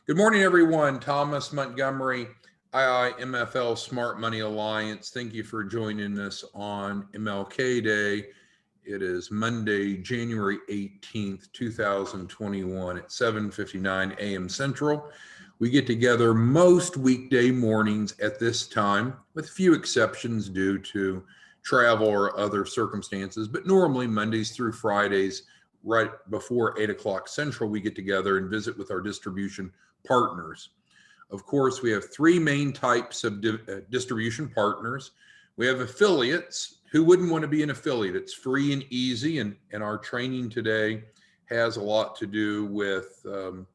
Good morning, everyone. Thomas Montgomery, IIMFL Smart Money Alliance. Thank you for joining us on MLK Day. It is Monday, January 18th, 2021 at 7:59 a.m. Central. We get together most weekday mornings at this time, with few exceptions due to travel or other circumstances, but normally Mondays through Fridays, right before 8 o'clock Central, we get together and visit with our distribution partners. Of course, we have three main types of distribution partners. We have affiliates. Who wouldn't want to be an affiliate? It's free and easy, and our training today has a lot to do with the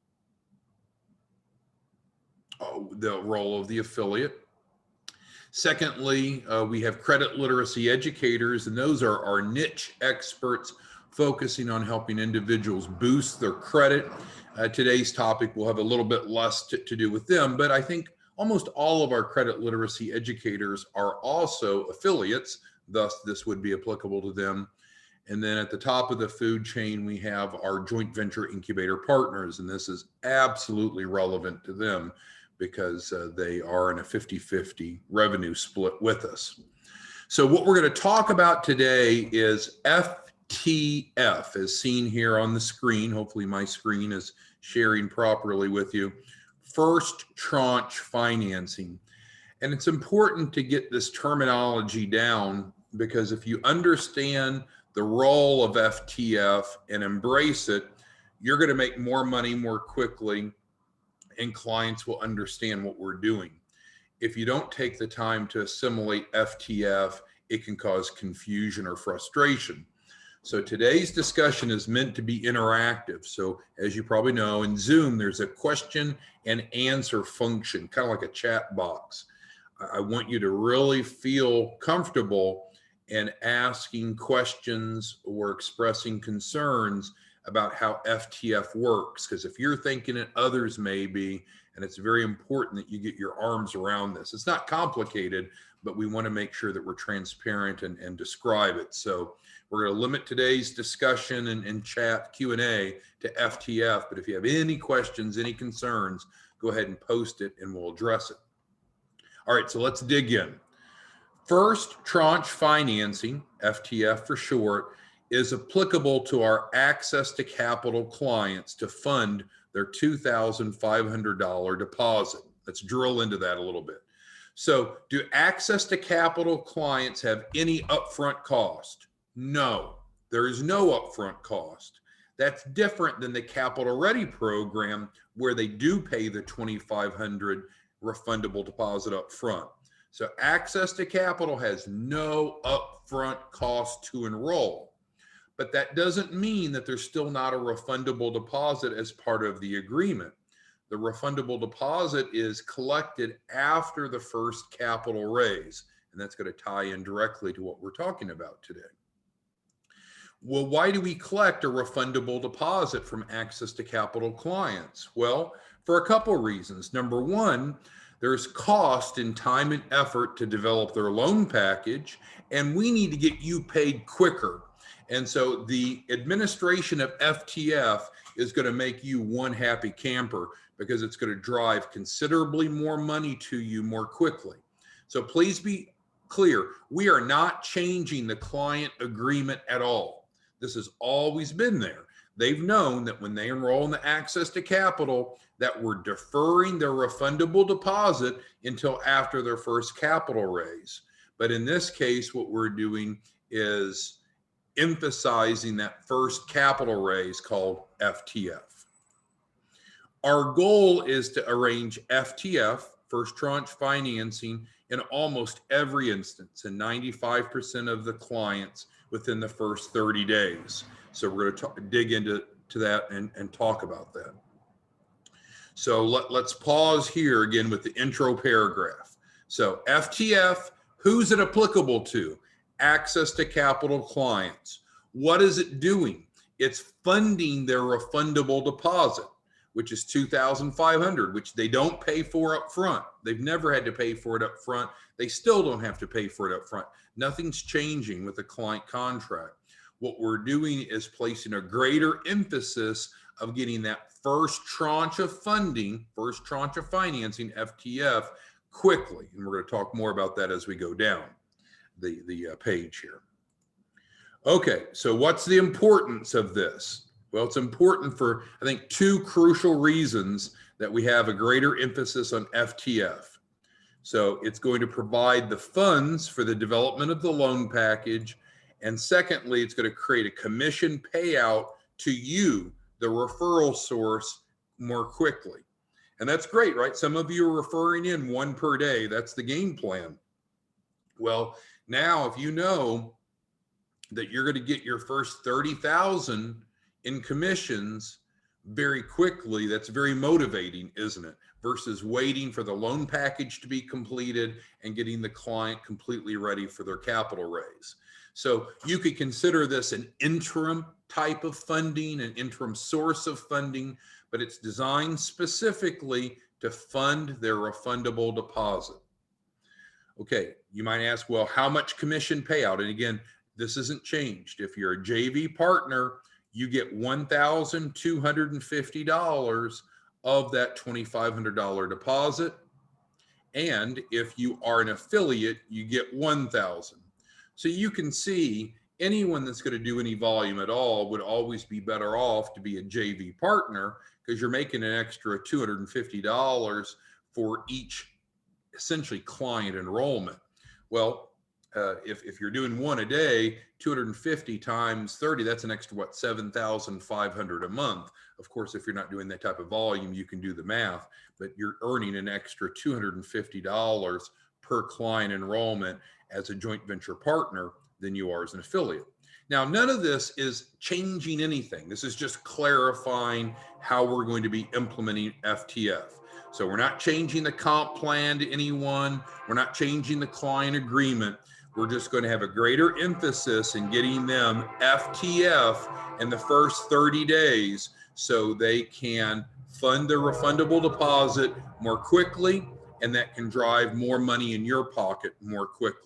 role of the affiliate. Secondly, we have credit literacy educators, and those are our niche experts focusing on helping individuals boost their credit. Today's topic will have a little bit less to do with them, but I think almost all of our credit literacy educators are also affiliates, thus this would be applicable to them. And then at the top of the food chain, we have our joint venture incubator partners, and this is absolutely relevant to them because they are in a 50-50 revenue split with us. So what we're going to talk about today is FTF, as seen here on the screen. Hopefully my screen is sharing properly with you. First Tranche Financing. And it's important to get this terminology down because if you understand the role of FTF and embrace it, you're going to make more money more quickly and clients will understand what we're doing. If you don't take the time to assimilate FTF, it can cause confusion or frustration. So today's discussion is meant to be interactive. So as you probably know, in Zoom, there's a question and answer function, kind of like a chat box. I want you to really feel comfortable in asking questions or expressing concerns about how FTF works, because if you're thinking it, others may be, and it's very important that you get your arms around this. It's not complicated, but we want to make sure that we're transparent and describe it. So we're going to limit today's discussion and chat Q&A to FTF, but if you have any questions, any concerns, go ahead and post it and we'll address it. All right, so let's dig in. First Tranche Financing, FTF for short, is applicable to our access to capital clients to fund their $2,500 deposit. Let's drill into that a little bit. So do access to capital clients have any upfront cost? No, there is no upfront cost. That's different than the Capital Ready program where they do pay the $2,500 refundable deposit up front. So access to capital has no upfront cost to enroll. But that doesn't mean that there's still not a refundable deposit as part of the agreement. The refundable deposit is collected after the first capital raise, and that's going to tie in directly to what we're talking about today. Well, why do we collect a refundable deposit from access to capital clients? Well, for a couple of reasons. Number one, there's cost in time and effort to develop their loan package, and we need to get you paid quicker. And so the administration of FTF is going to make you one happy camper because it's going to drive considerably more money to you more quickly. So please be clear, we are not changing the client agreement at all. This has always been there. They've known that when they enroll in the access to capital, that we're deferring their refundable deposit until after their first capital raise. But in this case, what we're doing is emphasizing that first capital raise called FTF. Our goal is to arrange FTF, First Tranche Financing, in almost every instance, in 95% of the clients within the first 30 days. So we're going to dig into that and talk about that. So let's pause here again with the intro paragraph. So FTF, who's it applicable to? Access to capital clients. What is it doing? It's funding their refundable deposit, which is $2,500, which they don't pay for up front. They've never had to pay for it up front. They still don't have to pay for it up front. Nothing's changing with the client contract. What we're doing is placing a greater emphasis of getting that first tranche of funding, first tranche of financing, FTF, quickly. And we're going to talk more about that as we go down the page here. Okay, so what's the importance of this? Well, it's important for, I think, two crucial reasons that we have a greater emphasis on FTF. So it's going to provide the funds for the development of the loan package. And secondly, it's going to create a commission payout to you, the referral source, more quickly. And that's great, right? Some of you are referring in one per day. That's the game plan. Well, now if you know that you're going to get your first 30,000 in commissions very quickly, that's very motivating, isn't it? Versus waiting for the loan package to be completed and getting the client completely ready for their capital raise. So you could consider this an interim type of funding, an interim source of funding, but it's designed specifically to fund their refundable deposit. Okay, you might ask, well, how much commission payout? And again, this isn't changed. If you're a JV partner, you get $1,250 of that $2,500 deposit. And if you are an affiliate, you get $1,000. So you can see anyone that's going to do any volume at all would always be better off to be a JV partner, because you're making an extra $250 for each essentially client enrollment. Well, if you're doing one a day, 250 times 30, that's an extra, what, 7,500 a month. Of course, if you're not doing that type of volume, you can do the math, but you're earning an extra $250 per client enrollment as a joint venture partner than you are as an affiliate. Now, none of this is changing anything. This is just clarifying how we're going to be implementing FTF. So we're not changing the comp plan to anyone. We're not changing the client agreement. We're just going to have a greater emphasis in getting them FTF in the first 30 days so they can fund their refundable deposit more quickly, and that can drive more money in your pocket more quickly.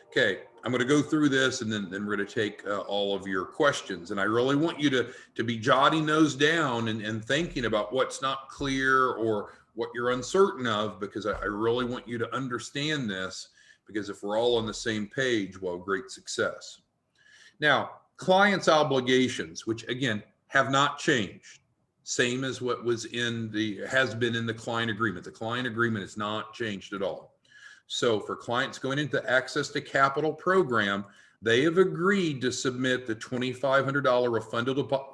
Okay, I'm going to go through this, and then we're going to take all of your questions. And I really want you to be jotting those down and thinking about what's not clear or what you're uncertain of, because I really want you to understand this, because if we're all on the same page, well, great success. Now, clients' obligations, which again have not changed, same as what was has been in the client agreement. The client agreement has not changed at all. So for clients going into the Access to Capital program, they have agreed to submit the $2,500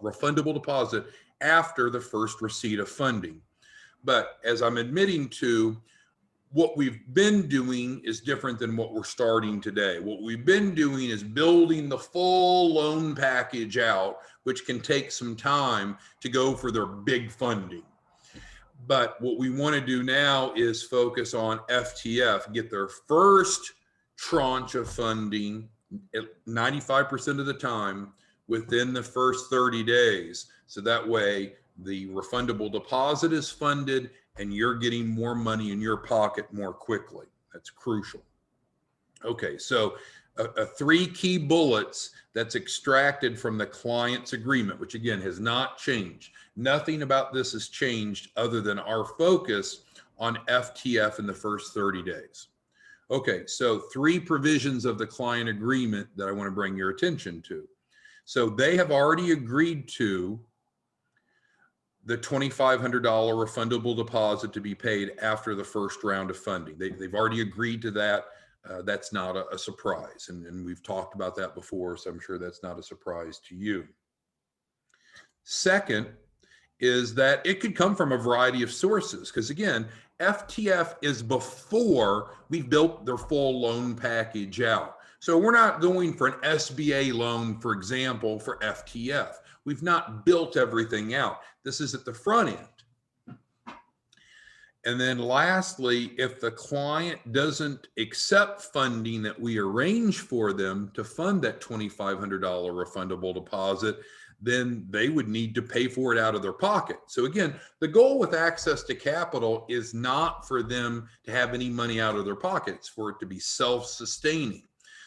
refundable deposit after the first receipt of funding. But as I'm admitting to, what we've been doing is different than what we're starting today. What we've been doing is building the full loan package out, which can take some time to go for their big funding. But what we want to do now is focus on FTF, get their first tranche of funding at 95% of the time within the first 30 days. So that way the refundable deposit is funded and you're getting more money in your pocket more quickly. That's crucial. Okay, so three key bullets that's extracted from the client's agreement, which again has not changed. Nothing about this has changed other than our focus on FTF in the first 30 days. Okay, so three provisions of the client agreement that I want to bring your attention to. So they have already agreed to the $2,500 refundable deposit to be paid after the first round of funding. They've already agreed to that. That's not a surprise. And we've talked about that before, so I'm sure that's not a surprise to you. Second is that it could come from a variety of sources, because again, FTF is before we've built their full loan package out. So we're not going for an SBA loan, for example, for FTF. We've not built everything out. This is at the front end. And then lastly, if the client doesn't accept funding that we arrange for them to fund that $2,500 refundable deposit, then they would need to pay for it out of their pocket. So again, the goal with Access to Capital is not for them to have any money out of their pockets, for it to be self-sustaining.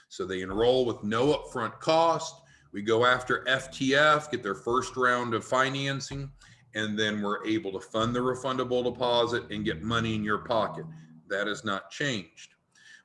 So they enroll with no upfront cost. We go after FTF, get their first round of financing, and then we're able to fund the refundable deposit and get money in your pocket. That has not changed.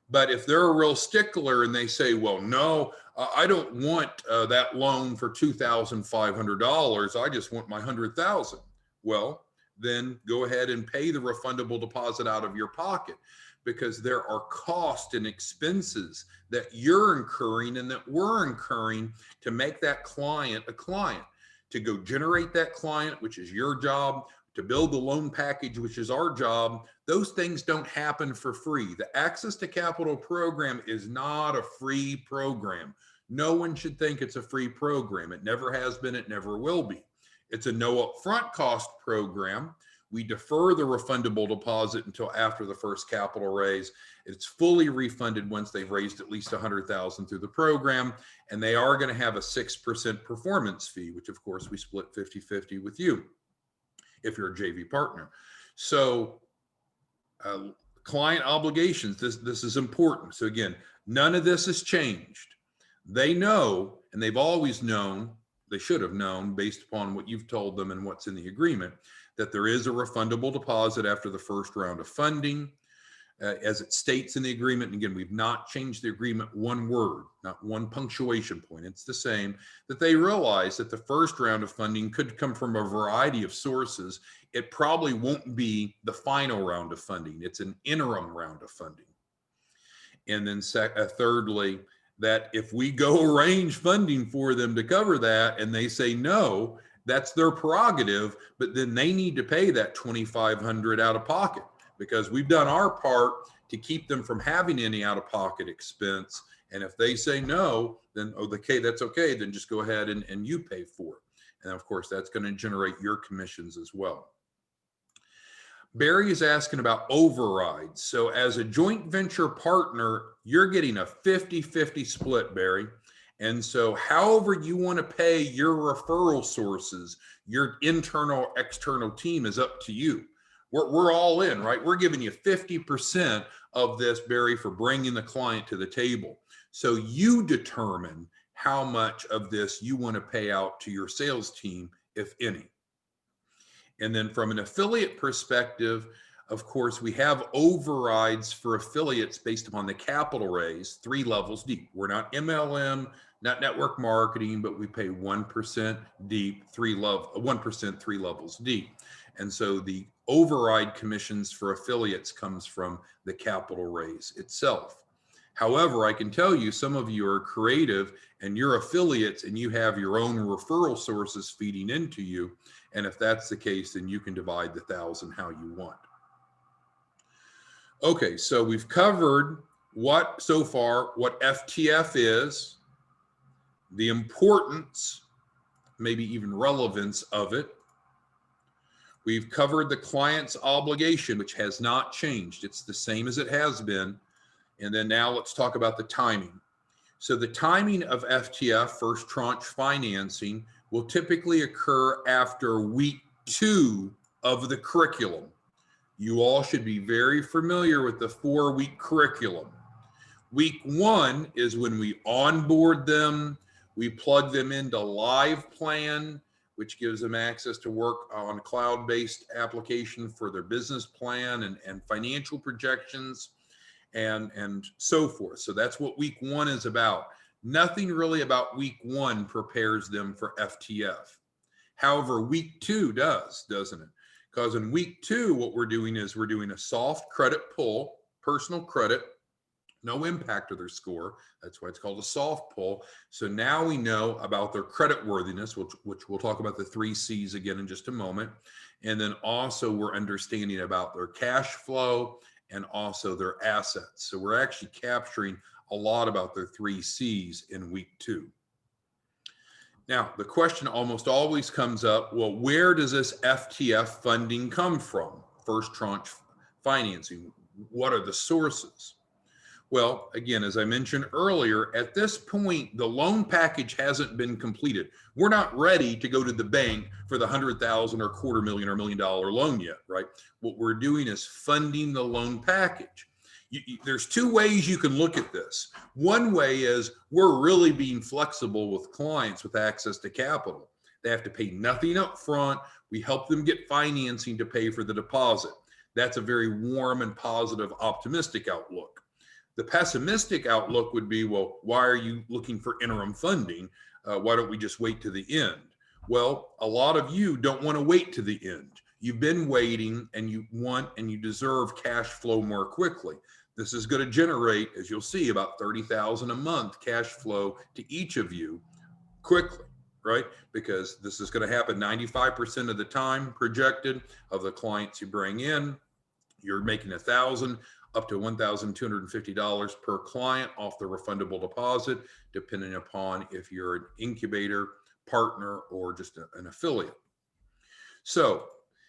But if they're a real stickler and they say, well, no, I don't want that loan for $2,500. I just want my $100,000. Well, then go ahead and pay the refundable deposit out of your pocket, because there are costs and expenses that you're incurring and that we're incurring to make that client a client, to go generate that client, which is your job, to build the loan package, which is our job. Those things don't happen for free. The Access to Capital program is not a free program. No one should think it's a free program. It never has been, it never will be. It's a no upfront cost program. We defer the refundable deposit until after the first capital raise. It's fully refunded once they've raised at least $100,000 through the program, and they are going to have a 6% performance fee, which of course we split 50-50 with you if you're a JV partner. So client obligations, this is important. So again, none of this has changed. They know, and they've always known, they should have known based upon what you've told them and what's in the agreement, that there is a refundable deposit after the first round of funding, as it states in the agreement. And again, we've not changed the agreement one word, not one punctuation point. It's the same, that they realize that the first round of funding could come from a variety of sources. It probably won't be the final round of funding. It's an interim round of funding. And then thirdly, that if we go arrange funding for them to cover that and they say no, that's their prerogative, but then they need to pay that $2,500 out of pocket, because we've done our part to keep them from having any out-of-pocket expense. And if they say no, then okay, that's okay, then just go ahead and you pay for it. And of course, that's going to generate your commissions as well. Barry is asking about overrides. So as a joint venture partner, you're getting a 50-50 split, Barry. And so however you want to pay your referral sources, your internal, external team, is up to you. We're all in, right? We're giving you 50% of this, Barry, for bringing the client to the table. So you determine how much of this you want to pay out to your sales team, if any. And then from an affiliate perspective, of course, we have overrides for affiliates based upon the capital raise, 3 levels deep. We're not MLM, not network marketing, but we pay 1% deep, 1%, 3 levels deep. And so the override commissions for affiliates comes from the capital raise itself. However, I can tell you, some of you are creative and you're affiliates and you have your own referral sources feeding into you. And if that's the case, then you can divide the 1,000 how you want. Okay, so we've covered so far what FTF is, the importance, maybe even relevance of it. We've covered the client's obligation, which has not changed. It's the same as it has been. And then now let's talk about the timing. So the timing of FTF, First Tranche Financing, will typically occur after week 2 of the curriculum. You all should be very familiar with the 4-week curriculum. Week 1 is when we onboard them, we plug them into Live Plan, which gives them access to work on a cloud-based application for their business plan and financial projections and so forth. So that's what week 1 is about. Nothing really about week 1 prepares them for FTF. However, week 2 does, doesn't it? Because in week 2, what we're doing is we're doing a soft credit pull, personal credit, no impact to their score. That's why it's called a soft pull. So now we know about their credit worthiness, which we'll talk about the 3 C's again in just a moment. And then also we're understanding about their cash flow and also their assets. So we're actually capturing a lot about their 3 C's in week 2. Now, the question almost always comes up, well, where does this FTF funding come from? First Tranche Financing. What are the sources? Well, again, as I mentioned earlier, at this point, the loan package hasn't been completed. We're not ready to go to the bank for the $100,000 or $250,000 or $1 million loan yet, right? What we're doing is funding the loan package. There's two ways you can look at this. One way is we're really being flexible with clients with access to capital. They have to pay nothing up front. We help them get financing to pay for the deposit. That's a very warm and positive, optimistic outlook. The pessimistic outlook would be, well, why are you looking for interim funding? Why don't we just wait to the end? Well, a lot of you don't want to wait to the end. You've been waiting and you want and you deserve cash flow more quickly. This is going to generate, as you'll see, about $30,000 a month cash flow to each of you quickly, right? Because this is going to happen 95% of the time projected of the clients you bring in. You're making $1,000 up to $1,250 per client off the refundable deposit, depending upon if you're an incubator, partner, or just an affiliate. So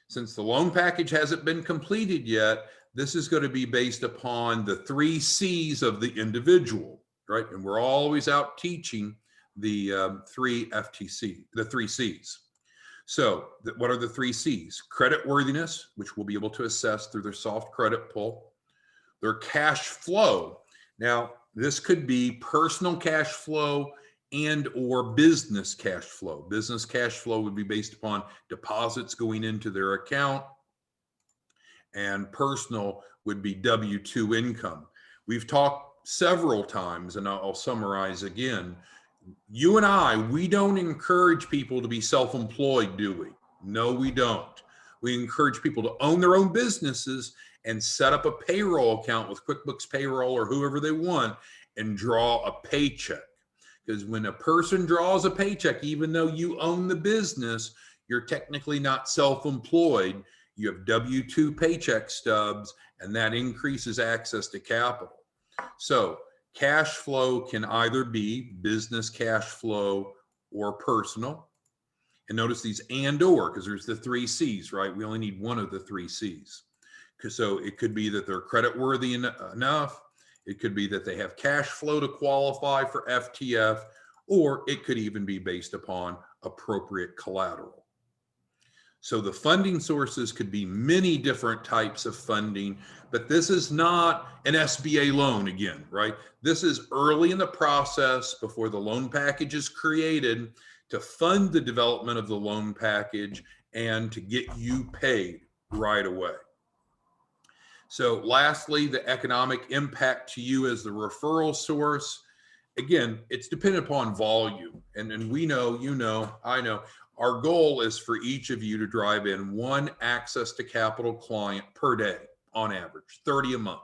since the loan package hasn't been completed yet, this is going to be based upon the 3 C's of the individual, right? And we're always out teaching the 3 C's. So what are the 3 C's? Credit worthiness, which we'll be able to assess through their soft credit pull. Their cash flow. Now, this could be personal cash flow and or business cash flow. Business cash flow would be based upon deposits going into their account, and personal would be W-2 income. We've talked several times, and I'll summarize again. You and I, we don't encourage people to be self-employed, do we? No, we don't. We encourage people to own their own businesses and set up a payroll account with QuickBooks Payroll or whoever they want and draw a paycheck. Because when a person draws a paycheck, even though you own the business, you're technically not self-employed. You have W-2 paycheck stubs, and that increases access to capital. So cash flow can either be business cash flow or personal. And notice these and or, because there's the 3 C's, right? We only need one of the 3 C's. So it could be that they're credit worthy enough. It could be that they have cash flow to qualify for FTF, or it could even be based upon appropriate collateral. So the funding sources could be many different types of funding, but this is not an SBA loan again, right? This is early in the process before the loan package is created to fund the development of the loan package and to get you paid right away. So lastly, the economic impact to you as the referral source. Again, it's dependent upon volume. And we know, you know, I know, our goal is for each of you to drive in 1 access to capital client per day on average, 30 a month.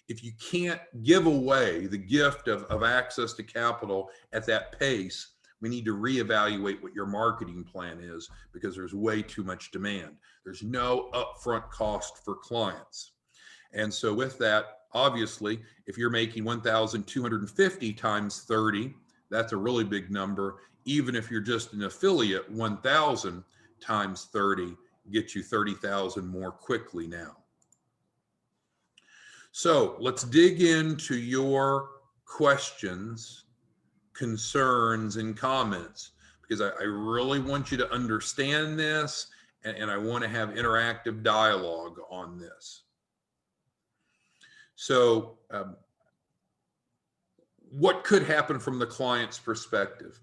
If you can't give away the gift of access to capital at that pace, we need to reevaluate what your marketing plan is, because there's way too much demand. There's no upfront cost for clients. And so with that, obviously, if you're making 1,250 times 30, that's a really big number. Even if you're just an affiliate, 1,000 times 30 gets you 30,000 more quickly now. So let's dig into your questions, concerns, and comments, because I really want you to understand this, and I want to have interactive dialogue on this. So what could happen from the client's perspective?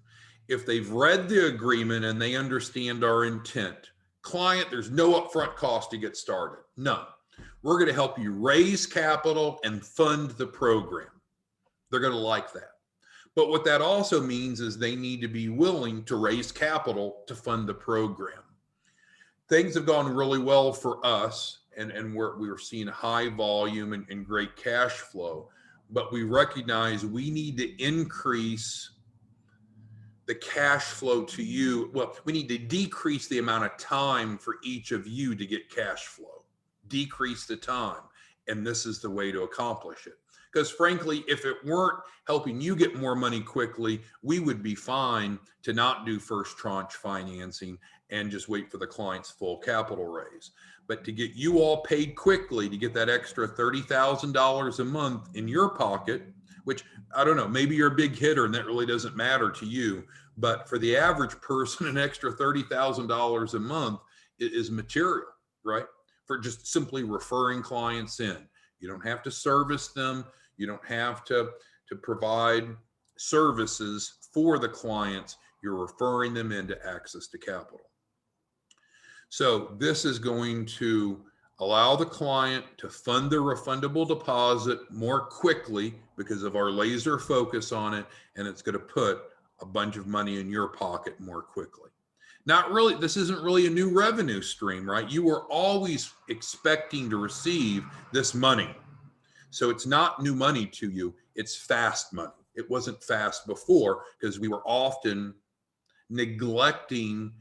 If they've read the agreement and they understand our intent, client, there's no upfront cost to get started. None. We're going to help you raise capital and fund the program. They're going to like that. But what that also means is they need to be willing to raise capital to fund the program. Things have gone really well for us, and we're seeing high volume and great cash flow, but we recognize we need to increase the cash flow to you. Well, we need to decrease the amount of time for each of you to get cash flow, decrease the time. And this is the way to accomplish it. Because frankly, if it weren't helping you get more money quickly, we would be fine to not do first tranche financing and just wait for the client's full capital raise. But to get you all paid quickly, to get that extra $30,000 a month in your pocket, which I don't know, maybe you're a big hitter and that really doesn't matter to you. But for the average person, an extra $30,000 a month is material, right? For just simply referring clients in. You don't have to service them. You don't have to provide services for the clients. You're referring them into access to capital. So this is going to allow the client to fund their refundable deposit more quickly because of our laser focus on it, and it's going to put a bunch of money in your pocket more quickly. Not really, this isn't really a new revenue stream, right? You were always expecting to receive this money. So it's not new money to you, it's fast money. It wasn't fast before because we were often neglecting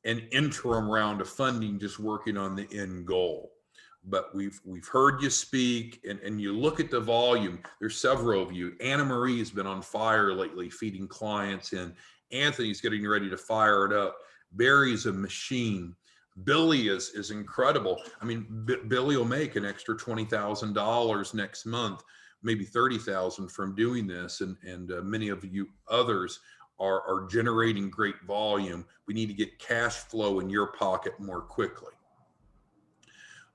an interim round of funding, just working on the end goal. But we've heard you speak, and you look at the volume. There's several of you. Anna Marie has been on fire lately, feeding clients in. Anthony's getting ready to fire it up. Barry's a machine. Billy is incredible. I mean, Billy will make an extra $20,000 next month, maybe 30,000 from doing this, and many of you others are generating great volume. We need to get cash flow in your pocket more quickly.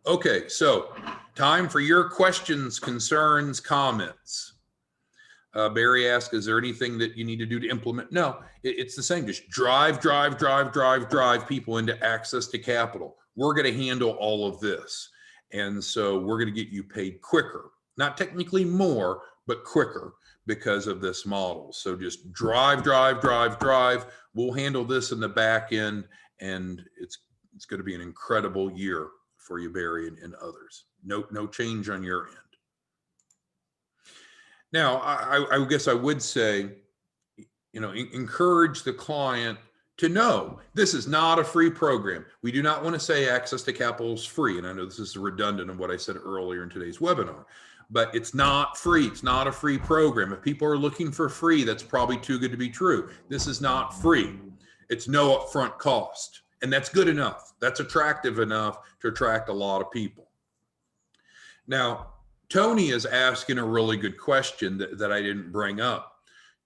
Okay, so time for your questions, concerns, comments. Barry asked, is there anything that you need to do to implement? No, it's the same. Just drive people into access to capital. We're going to handle all of this. And so we're going to get you paid quicker, not technically more, but quicker because of this model. So just drive. We'll handle this in the back end, and it's going to be an incredible year for you, Barry, and others. No change on your end. Now, I guess I would say, encourage the client to know this is not a free program. We do not want to say access to capital is free. And I know this is redundant of what I said earlier in today's webinar, but it's not free. It's not a free program. If people are looking for free, that's probably too good to be true. This is not free. It's no upfront cost. And that's good enough. That's attractive enough to attract a lot of people. Now, Tony is asking a really good question that I didn't bring up.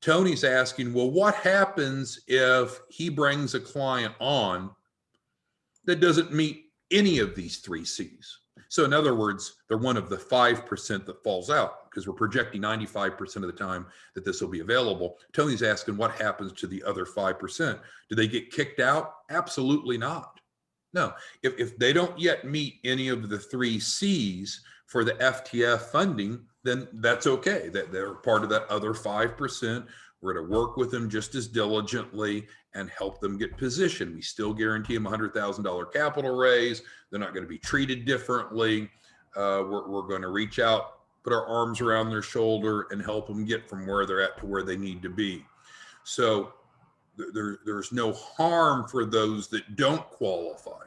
Tony's asking, well, what happens if he brings a client on that doesn't meet any of these 3 C's? So in other words, they're one of the 5% that falls out, because we're projecting 95% of the time that this will be available. Tony's asking what happens to the other 5%. Do they get kicked out? Absolutely not. No, if they don't yet meet any of the 3 C's for the FTF funding, then that's okay. That they're part of that other 5%. We're going to work with them just as diligently and help them get positioned. We still guarantee them a $100,000 capital raise. They're not going to be treated differently. We're going to reach out, put our arms around their shoulder, and help them get from where they're at to where they need to be. So there's no harm for those that don't qualify.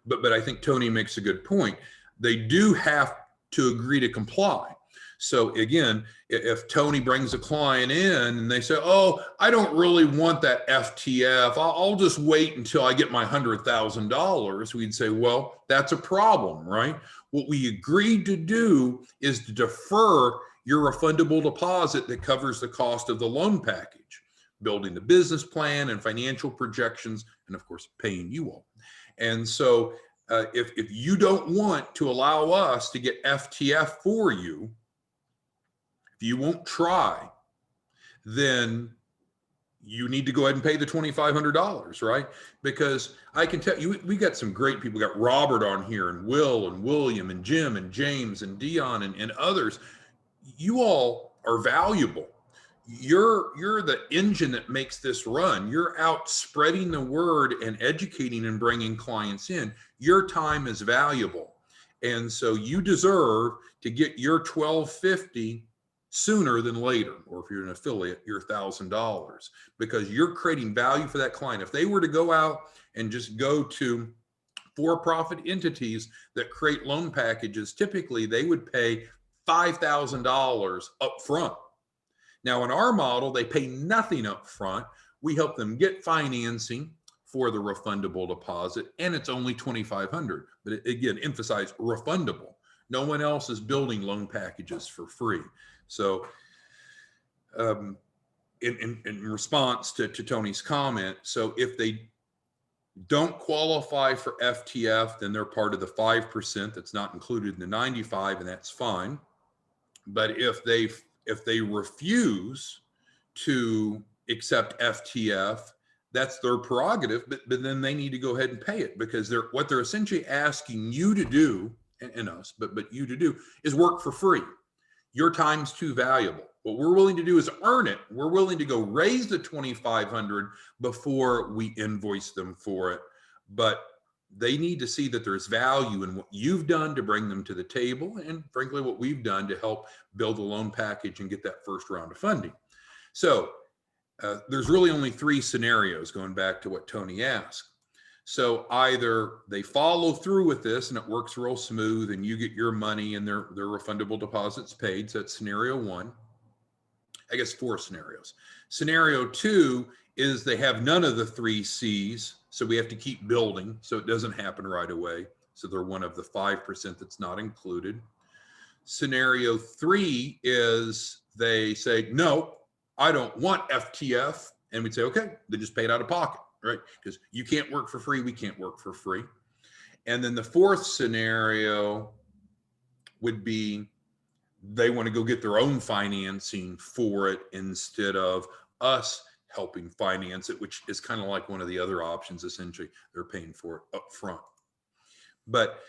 But I think Tony makes a good point. They do have to agree to comply. So again, if Tony brings a client in and they say, oh, I don't really want that FTF, I'll just wait until I get my $100,000, we'd say, well, that's a problem, right? What we agreed to do is to defer your refundable deposit that covers the cost of the loan package, building the business plan and financial projections, and of course, paying you all. And so if you don't want to allow us to get FTF for you, if you won't try, then you need to go ahead and pay the $2,500, right? Because I can tell you, we got some great people. We got Robert on here, and Will, and William, and Jim, and James, and Dion, and others. You all are valuable. You're the engine that makes this run. You're out spreading the word and educating and bringing clients in. Your time is valuable. And so you deserve to get your $1,250 sooner than later, or if you're an affiliate, your $1,000, because you're creating value for that client. If they were to go out and just go to for-profit entities that create loan packages, typically they would pay $5,000 up front. Now in our model, they pay nothing up front. We help them get financing for the refundable deposit, and it's only $2,500. But again, emphasize refundable. No one else is building loan packages for free. So in response to Tony's comment, so if they don't qualify for FTF, then they're part of the 5% that's not included in the 95, and that's fine. But if they refuse to accept FTF, that's their prerogative, but then they need to go ahead and pay it, because what they're essentially asking you to do, and us, but you to do, is work for free. Your time's too valuable. What we're willing to do is earn it. We're willing to go raise the 2,500 before we invoice them for it. But they need to see that there's value in what you've done to bring them to the table, and frankly, what we've done to help build a loan package and get that first round of funding. So there's really only three scenarios, going back to what Tony asked. So either they follow through with this and it works real smooth and you get your money and their refundable deposits paid. So that's scenario one. I guess four scenarios. Scenario two is they have none of the three C's. So we have to keep building. So it doesn't happen right away. So they're one of the 5% that's not included. Scenario three is they say, no, I don't want FTF. And we'd say, okay, they just pay it out of pocket, right? Because you can't work for free. We can't work for free. And then the fourth scenario would be they want to go get their own financing for it instead of us helping finance it, which is kind of like one of the other options. Essentially, they're paying for it up front. But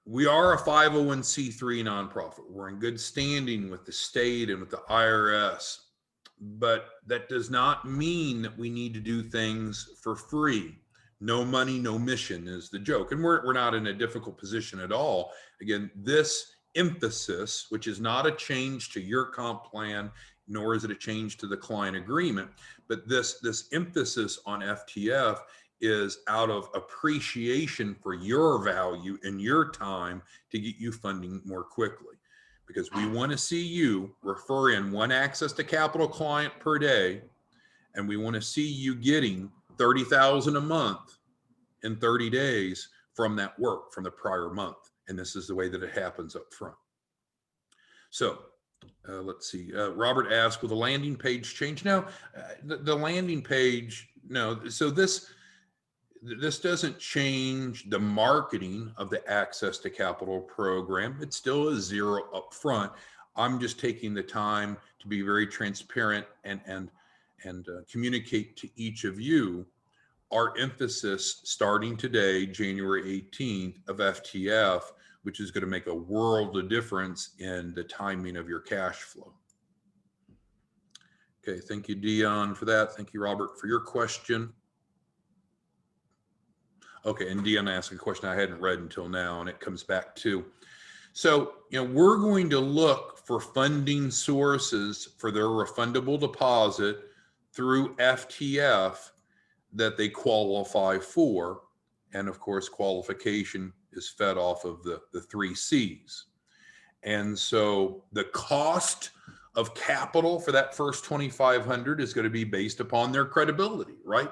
we are a 501c3 nonprofit. We're in good standing with the state and with the IRS, but that does not mean that we need to do things for free. No money, no mission is the joke. And we're not in a difficult position at all. Again, this emphasis, which is not a change to your comp plan, nor is it a change to the client agreement, but this emphasis on FTF is out of appreciation for your value and your time to get you funding more quickly. Because we want to see you refer in one access to capital client per day, and we want to see you getting $30,000 a month in 30 days from that work from the prior month. And this is the way that it happens up front. So let's see. Robert asked, will the landing page change? No, the landing page, no. So this doesn't change the marketing of the Access to Capital program. It still is zero up front. I'm just taking the time to be very transparent and communicate to each of you our emphasis starting today, January 18th, of FTF, which is going to make a world of difference in the timing of your cash flow. Okay, thank you, Dion, for that. Thank you, Robert, for your question. Okay, and Dion asked a question I hadn't read until now, and it comes back to, so we're going to look for funding sources for their refundable deposit through FTF that they qualify for. And of course, qualification is fed off of the three C's. And so the cost of capital for that first 2,500 is going to be based upon their credibility, right?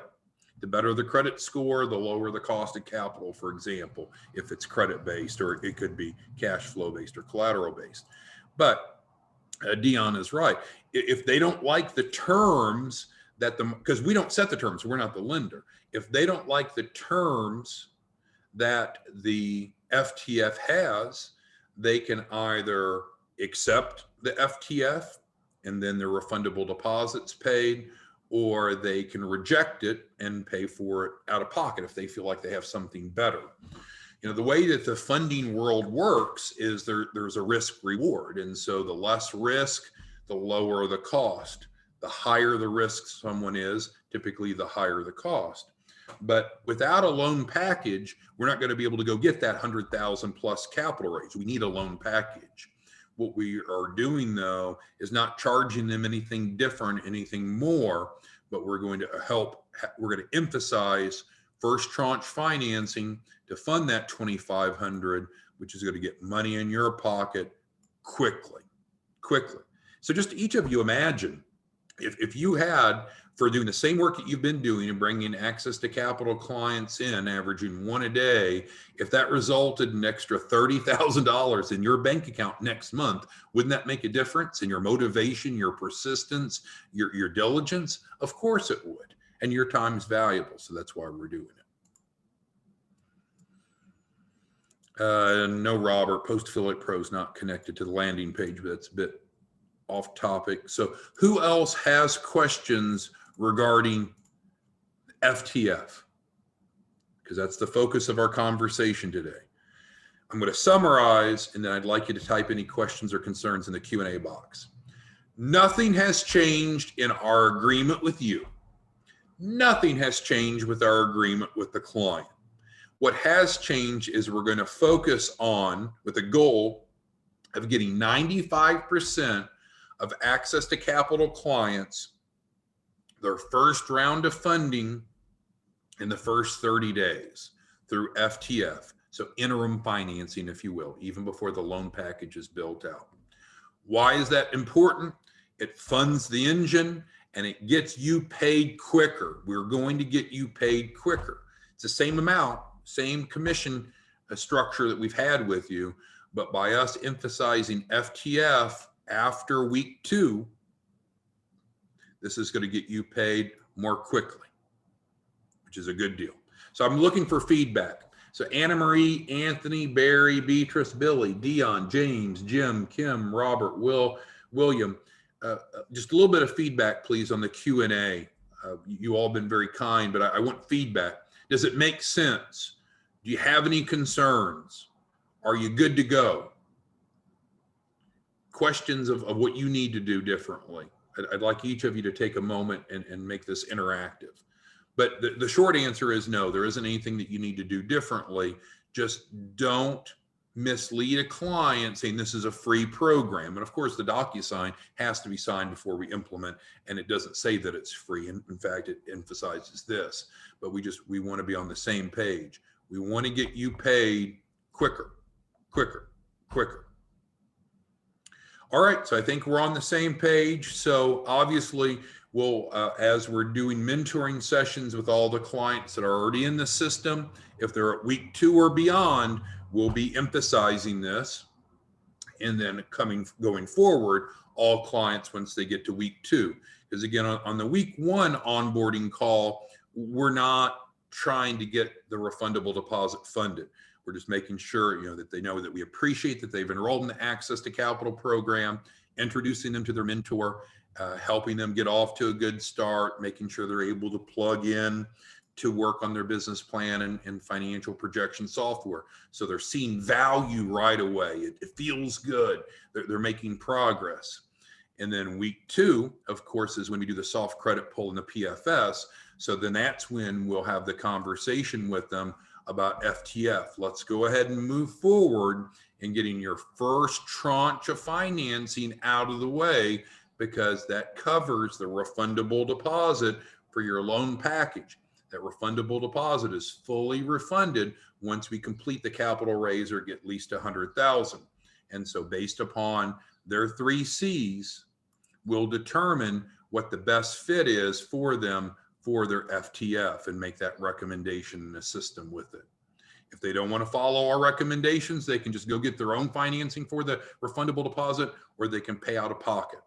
The better the credit score, the lower the cost of capital, for example, if it's credit based, or it could be cash flow based or collateral based. But Dion is right. If they don't like the terms because we don't set the terms, we're not the lender. If they don't like the terms that the FTF has, they can either accept the FTF and then their refundable deposits paid, or they can reject it and pay for it out of pocket if they feel like they have something better. The way that the funding world works is there's a risk reward. And so the less risk, the lower the cost. The higher the risk someone is, typically the higher the cost. But without a loan package, we're not going to be able to go get that 100,000 plus capital raise. We need a loan package. What we are doing, though, is not charging them anything different, anything more, but we're going to emphasize first tranche financing to fund that 2,500, which is going to get money in your pocket quickly. So just each of you imagine, if you had, for doing the same work that you've been doing and bringing access to capital clients in, averaging one a day, if that resulted in an extra $30,000 in your bank account next month, wouldn't that make a difference in your motivation, your persistence, your diligence? Of course it would. and your time is valuable. So that's why we're doing it. No, Robert, Post Affiliate Pro is not connected to the landing page, but that's a bit off topic. So who else has questions regarding FTF? Because that's the focus of our conversation today. I'm going to summarize, and then I'd like you to type any questions or concerns in the Q&A box. Nothing has changed in our agreement with you. Nothing has changed with our agreement with the client. What has changed is we're going to focus on, with a goal of getting 95% of access to capital clients their first round of funding in the first 30 days through FTF. So interim financing, if you will, even before the loan package is built out. Why is that important? It funds the engine and it gets you paid quicker. We're going to get you paid quicker. It's the same amount, same commission structure that we've had with you, but by us emphasizing FTF after week 2, this is going to get you paid more quickly, which is a good deal. So I'm looking for feedback. So Anna Marie, Anthony, Barry, Beatrice, Billy, Dion, James, Jim, Kim, Robert, William, just a little bit of feedback, please, on the Q&A. You all been very kind, but I want feedback. Does it make sense? Do you have any concerns? Are you good to go? Questions of what you need to do differently. I'd like each of you to take a moment and make this interactive. But the short answer is no, there isn't anything that you need to do differently. Just don't mislead a client saying this is a free program. And of course, the DocuSign has to be signed before we implement, and it doesn't say that it's free. And in fact, it emphasizes this, but we want to be on the same page. We want to get you paid quicker, quicker, quicker. All right, so I think we're on the same page. So obviously, we'll, as we're doing mentoring sessions with all the clients that are already in the system, if they're at week 2 or beyond, we'll be emphasizing this. And then going forward, all clients once they get to week 2. Because again, on the week 1 onboarding call, we're not trying to get the refundable deposit funded. We're just making sure, that they know that we appreciate that they've enrolled in the Access to Capital program, introducing them to their mentor, helping them get off to a good start, making sure they're able to plug in to work on their business plan and financial projection software. So they're seeing value right away. It feels good. They're making progress. And then week 2, of course, is when we do the soft credit pull and the PFS. So then that's when we'll have the conversation with them about FTF. Let's go ahead and move forward in getting your first tranche of financing out of the way, because that covers the refundable deposit for your loan package. That refundable deposit is fully refunded once we complete the capital raise or get at least $100,000. And so based upon their 3 C's, we'll determine what the best fit is for them for their FTF and make that recommendation and assist them with it. If they don't want to follow our recommendations, they can just go get their own financing for the refundable deposit, or they can pay out of pocket.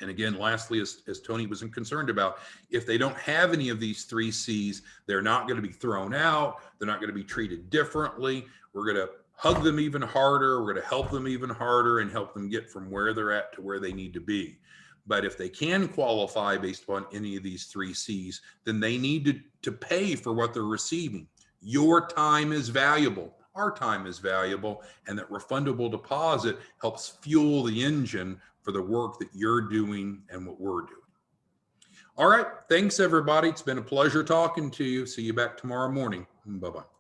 And again, lastly, as Tony wasn't concerned about, if they don't have any of these 3 C's, they're not going to be thrown out. They're not going to be treated differently. We're going to hug them even harder. We're going to help them even harder and help them get from where they're at to where they need to be. But if they can qualify based upon any of these 3 C's, then they need to pay for what they're receiving. Your time is valuable. Our time is valuable. And that refundable deposit helps fuel the engine for the work that you're doing and what we're doing. All right. Thanks, everybody. It's been a pleasure talking to you. See you back tomorrow morning. Bye-bye.